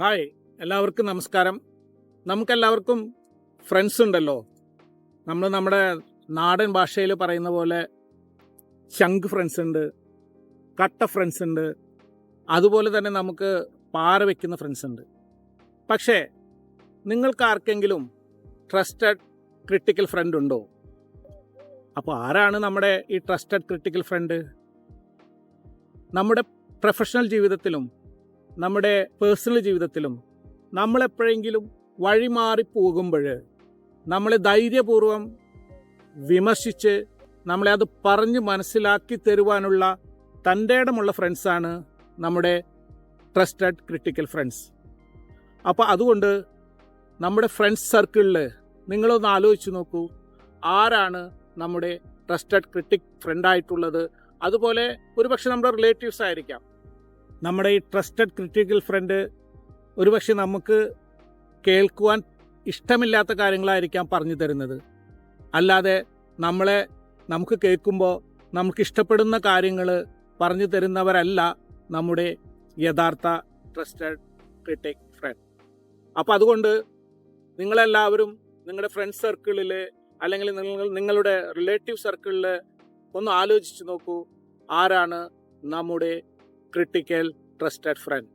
Hi, എല്ലാവർക്കും നമസ്കാരം. നമുക്കെല്ലാവർക്കും ഫ്രണ്ട്സ് ഉണ്ടല്ലോ. നമ്മുടെ നാടൻ ഭാഷയിൽ പറയുന്ന പോലെ ചങ്ക് ഫ്രണ്ട്സ് ഉണ്ട്, കട്ട ഫ്രണ്ട്സ് ഉണ്ട്, അതുപോലെ തന്നെ നമുക്ക് പാര വയ്ക്കുന്ന ഫ്രണ്ട്സ് ഉണ്ട്. പക്ഷേ നിങ്ങൾക്ക് ആർക്കെങ്കിലും ട്രസ്റ്റഡ് ക്രിട്ടിക്കൽ ഫ്രണ്ട് ഉണ്ടോ? അപ്പോൾ ആരാണ് നമ്മുടെ ഈ ട്രസ്റ്റഡ് ക്രിട്ടിക്കൽ ഫ്രണ്ട്? നമ്മുടെ പ്രൊഫഷണൽ ജീവിതത്തിലും നമ്മുടെ പേഴ്സണൽ ജീവിതത്തിലും നമ്മളെപ്പോഴെങ്കിലും വഴിമാറി പോകുമ്പോൾ നമ്മളെ ധൈര്യപൂർവം വിമർശിച്ച് നമ്മളെ അത് പറഞ്ഞ് മനസ്സിലാക്കി തരുവാനുള്ള തൻ്റെ ഇടമുള്ള ഫ്രണ്ട്സാണ് നമ്മുടെ ട്രസ്റ്റഡ് ക്രിട്ടിക്കൽ ഫ്രണ്ട്സ്. അപ്പോൾ അതുകൊണ്ട് നമ്മുടെ ഫ്രണ്ട്സ് സർക്കിളിൽ നിങ്ങളൊന്ന് ആലോചിച്ച് നോക്കൂ, ആരാണ് നമ്മുടെ ട്രസ്റ്റഡ് ക്രിട്ടിക് ഫ്രണ്ടായിട്ടുള്ളത്? അതുപോലെ ഒരുപക്ഷെ നമ്മുടെ റിലേറ്റീവ്സ് ആയിരിക്കാം. നമ്മുടെ ഈ ട്രസ്റ്റഡ് ക്രിട്ടിക്കൽ ഫ്രണ്ട് ഒരുപക്ഷെ നമുക്ക് കേൾക്കുവാൻ ഇഷ്ടമില്ലാത്ത കാര്യങ്ങളായിരിക്കാം പറഞ്ഞു തരുന്നത്. അല്ലാതെ നമുക്ക് കേൾക്കുമ്പോൾ നമുക്ക് ഇഷ്ടപ്പെടുന്ന കാര്യങ്ങൾ പറഞ്ഞു തരുന്നവരല്ല നമ്മുടെ യഥാർത്ഥ ട്രസ്റ്റഡ് ക്രിട്ടിക് ഫ്രണ്ട്. അപ്പോൾ അതുകൊണ്ട് നിങ്ങളെല്ലാവരും നിങ്ങളുടെ ഫ്രണ്ട് സർക്കിളിൽ അല്ലെങ്കിൽ നിങ്ങളുടെ റിലേറ്റീവ് സർക്കിളിൽ ഒന്ന് ആലോചിച്ച് നോക്കൂ, ആരാണ് നമ്മുടെ ക്രിട്ടിക്കൽ ട്രസ്റ്റഡ് ഫ്രണ്ട്.